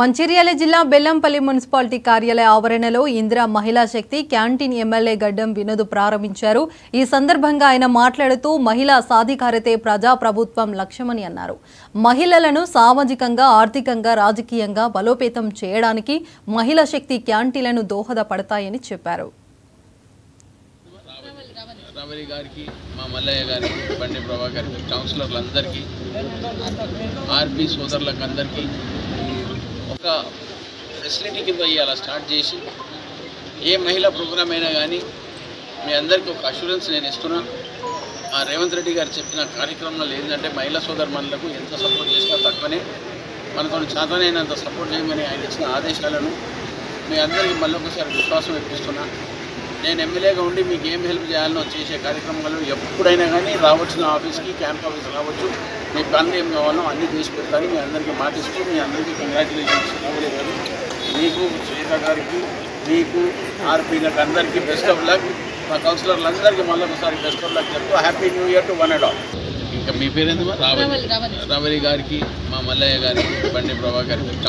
మంచిర్యాల జిల్లా బెల్లంపల్లి మున్సిపాలిటీ కార్యాలయ ఆవరణలో ఇందిరా మహిళా శక్తి క్యాంటీన్ ఎమ్మెల్యే గడ్డం వినోద్ ప్రారంభించారు। ఈ సందర్భంగా ఆయన మాట్లాడుతూ మహిళా సాధికారతే ప్రజాప్రభుత్వం లక్ష్యమని అన్నారు। మహిళలను సామాజికంగా, ఆర్థికంగా, రాజకీయంగా బలోపేతం చేయడానికి మహిళా శక్తి క్యాంటీన్లను దోహదపడతాయని చెప్పారు। రవలి గారికి, మా మల్లయ్య గారికి, బండి ప్రభాకర్ గారికి, కౌన్సిలర్లందరికీ, ఆర్పీ సోదరులకు అందరికీ ఒక ఫెసిలిటీ కింద ఇవాళ స్టార్ట్ చేసి ఏ మహిళా ప్రోగ్రామ్ అయినా కానీ మీ అందరికీ ఒక అష్యూరెన్స్ నేను ఇస్తున్నాను। రేవంత్ రెడ్డి గారు చెప్పిన కార్యక్రమంలో ఏంటంటే మహిళా సోదరులకు ఎంత సపోర్ట్ చేసినా తక్కువనే, మనతో చేతనైనంత సపోర్ట్ చేయమని ఆయన ఇచ్చిన ఆదేశాలను మీ అందరికీ మళ్ళీ ఒకసారి విశ్వాసం ఇప్పిస్తున్నా। నేను ఎమ్మెల్యేగా ఉండి మీకు ఏం హెల్ప్ చేయాలనో చేసే కార్యక్రమాలు ఎప్పుడైనా కానీ రావచ్చు, నా ఆఫీస్కి క్యాంప్ ఆఫీస్ రావచ్చు, మీ పనులు ఏం కావాలో అన్నీ చేసి పెడతాను। మీ అందరికీ మాటిస్తూ మీ అందరికీ కంగ్రాచులేషన్స్ రావులే గారు, మీకు శ్వేత గారికి, మీకు ఆర్పీలకు అందరికీ బెస్ట్ ఆఫ్ లక్। మా కౌన్సిలర్లందరికీ మళ్ళీ ఒకసారి బెస్ట్ ఆఫ్ లక్ చెప్తూ happy new year to one and all. ఇంకా మీ పేరు ఎందుకు? రవలి గారికి, మా మల్లయ్య గారికి, బండి ప్రభాకర్ గారికి,